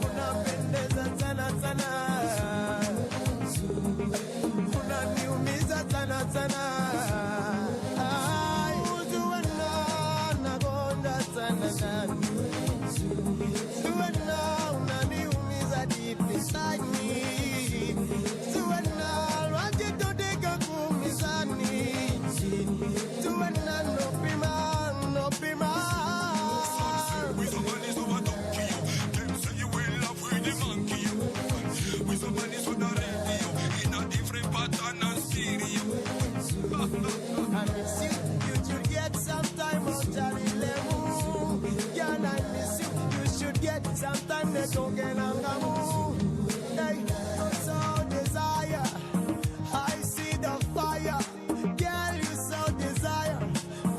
unapendeza sana sana unaniumiza sana sana ai ujuana nagonda sana sana ujuana unaniumiza deep inside me ujuana wajitodeka kumizani ujuana no pima with somebody so I don't kill you them say you will love with the monkey with somebody so the radio in a different pattern and stereo I miss you, you should get some time out Charlie Lemu. Yeah, I miss you, you should get some time to talk and hey, so desire, I see the fire. Girl, you so desire,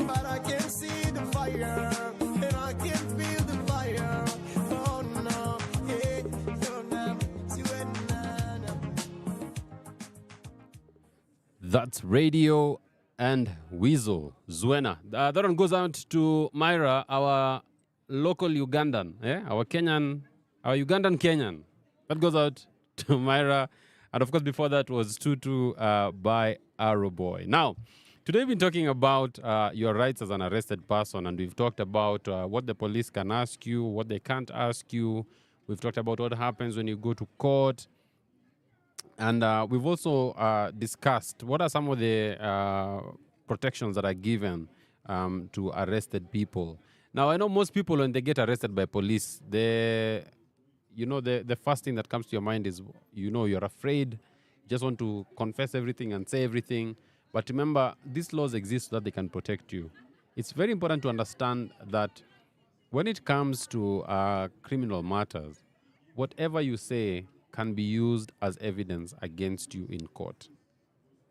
but I can't see the fire, and I can't feel the fire. Oh no, yeah, no, no, you and no. That's Radio and Weasel, Zuena. That one goes out to Myra, our local Ugandan, our Ugandan Kenyan. That goes out to Myra. And of course, before that was Tutu by Arrow Boy. Now, today we've been talking about your rights as an arrested person, and we've talked about what the police can ask you, what they can't ask you. We've talked about what happens when you go to court. And we've also discussed what are some of the protections that are given to arrested people. Now, I know most people, when they get arrested by police, the first thing that comes to your mind is, you're afraid, you just want to confess everything and say everything. But remember, these laws exist so that they can protect you. It's very important to understand that when it comes to criminal matters, whatever you say can be used as evidence against you in court.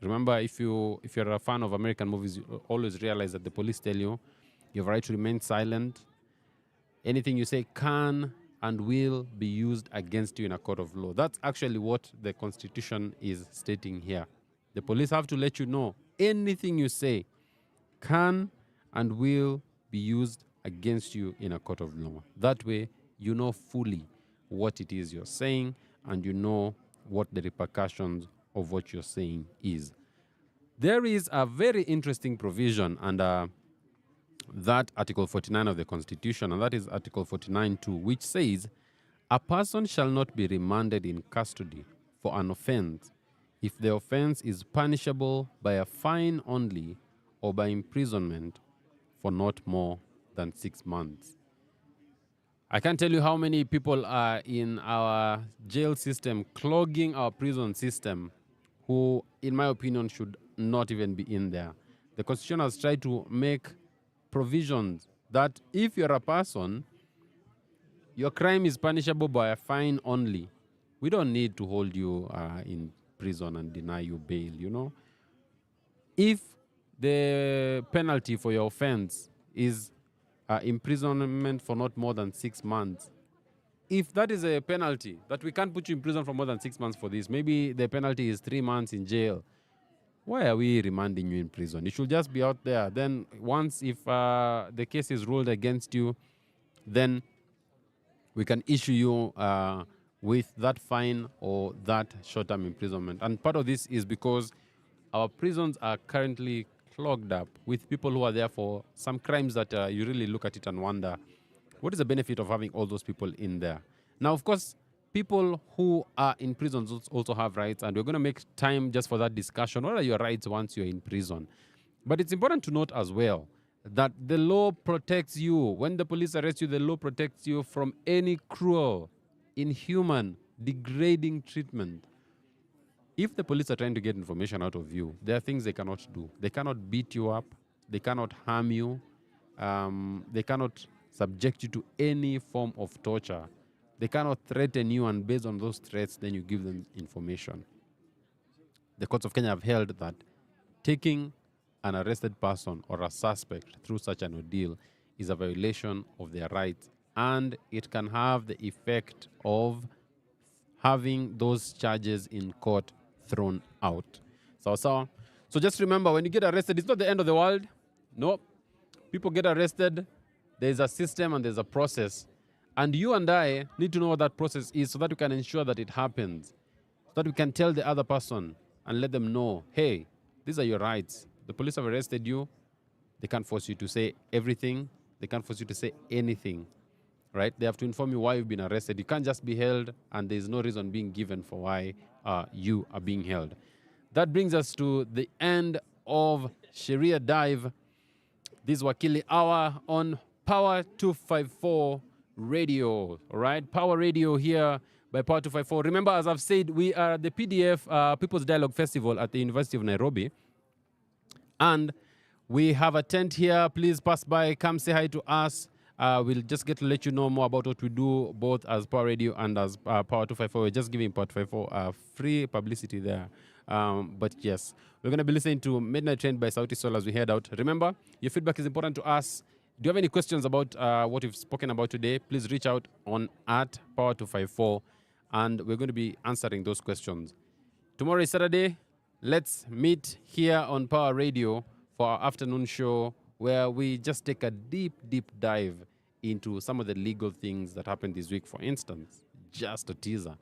Remember, if you're a fan of American movies, you always realize that the police tell you have a right to remain silent. Anything you say can and will be used against you in a court of law. That's actually what the Constitution is stating here. The police have to let you know anything you say can and will be used against you in a court of law. That way, you know fully what it is you're saying, and you know what the repercussions of what you're saying is. There is a very interesting provision under that Article 49 of the Constitution, and that is Article 49.2, which says, a person shall not be remanded in custody for an offense if the offense is punishable by a fine only or by imprisonment for not more than 6 months. I can't tell you how many people are in our jail system, clogging our prison system, who, in my opinion, should not even be in there. The Constitution has tried to make provisions that if you're a person, your crime is punishable by a fine only. We don't need to hold you in prison and deny you bail, If the penalty for your offense is imprisonment for not more than 6 months. If that is a penalty, that we can't put you in prison for more than 6 months for this, maybe the penalty is 3 months in jail. Why are we remanding you in prison? You should just be out there. Then once, if the case is ruled against you, then we can issue you with that fine or that short-term imprisonment. And part of this is because our prisons are currently clogged up with people who are there for some crimes that you really look at it and wonder, what is the benefit of having all those people in there? Now, of course, people who are in prisons also have rights, and we're going to make time just for that discussion. What are your rights once you're in prison? But it's important to note as well that the law protects you. When the police arrest you, the law protects you from any cruel, inhuman, degrading treatment. If the police are trying to get information out of you, there are things they cannot do. They cannot beat you up. They cannot harm you. They cannot subject you to any form of torture. They cannot threaten you, and based on those threats, then you give them information. The courts of Kenya have held that taking an arrested person or a suspect through such an ordeal is a violation of their rights, and it can have the effect of having those charges in court thrown out. So just remember, when you get arrested, it's not the end of the world. No. People get arrested. There's a system and there's a process. And you and I need to know what that process is so that we can ensure that it happens. So that we can tell the other person and let them know, hey, these are your rights. The police have arrested you. They can't force you to say everything. They can't force you to say anything. Right? They have to inform you why you've been arrested. You can't just be held and there's no reason being given for why you are being held. That brings us to the end of Sheria Dive. This Wakili Hour on Power 254 Radio. All right? Power Radio here by Power 254. Remember, as I've said, we are at the PDF People's Dialogue Festival at the University of Nairobi. And we have a tent here. Please pass by. Come say hi to us. We'll just get to let you know more about what we do, both as Power Radio and as Power 254. We're just giving Power 254 free publicity there. But yes, we're going to be listening to Midnight Train by Sauti Sol as we head out. Remember, your feedback is important to us. Do you have any questions about what we've spoken about today? Please reach out on at Power 254, and we're going to be answering those questions. Tomorrow is Saturday. Let's meet here on Power Radio for our afternoon show, where we just take a deep, deep dive into some of the legal things that happened this week. For instance, just a teaser.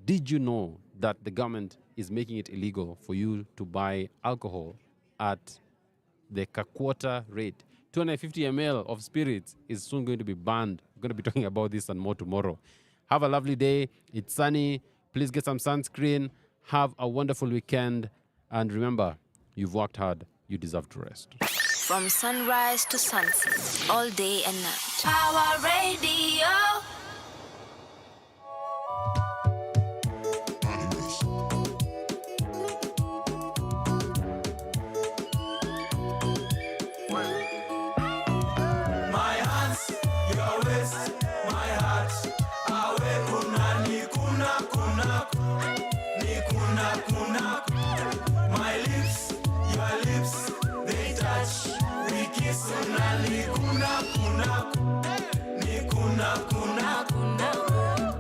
Did you know that the government is making it illegal for you to buy alcohol at the Kakwota rate? 250 ml of spirits is soon going to be banned. We're going to be talking about this and more tomorrow. Have a lovely day. It's sunny. Please get some sunscreen. Have a wonderful weekend. And remember, you've worked hard. You deserve to rest. From sunrise to sunset, all day and night. Power Radio. My hands, your waist, my heart. Awe kuna ni kuna. My lips, your lips, they touch. We kiss una ni kuna.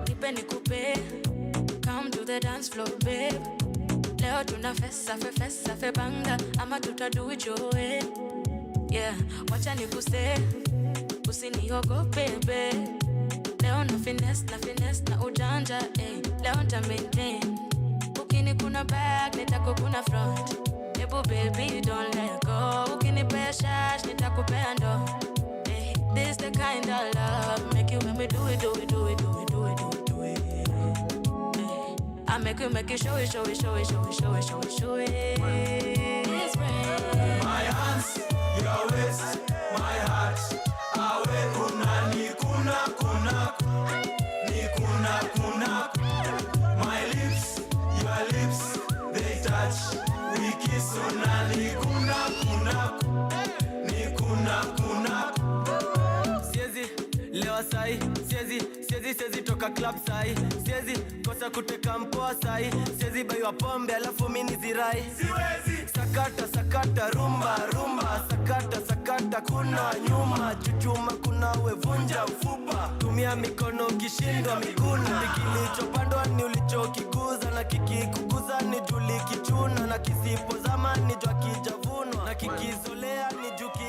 Nipe nikupe, come to the dance floor, babe. Leo tuna fesa fe banga, ama tutadu ijoe. Yeah, wacha nikuse, usiniogope, babe. Leo na finesse na ujanja, eh. Leo nta maintain. Ukini kuna back, nitako kuna front. Ebu baby, don't let go. Ukini pea shash, nitako pea ndo. Eh, this the kind of love make you make me do it. Eh, I make you show it. It's rain. My hands, your waist, my heart. Awe kuna ni kuna. My lips, your lips, they touch. We kiss una ni kuna. Siezi lewa sai, siezi toka club sai, siezi kosa kuteka mpoa sai, siezi baiwa pombe alafu mini zirai. Siwezi sakata rumba, sakata kuna nyuma, chuchuma kuna wevunja mfupa, tumia mikono kishindwa miguna, kilichopandwa ni ulichokikuza, na kikikuguza ni juli kichuna, na kisipo zama ni jua kijavunwa, na kikizolea ni juki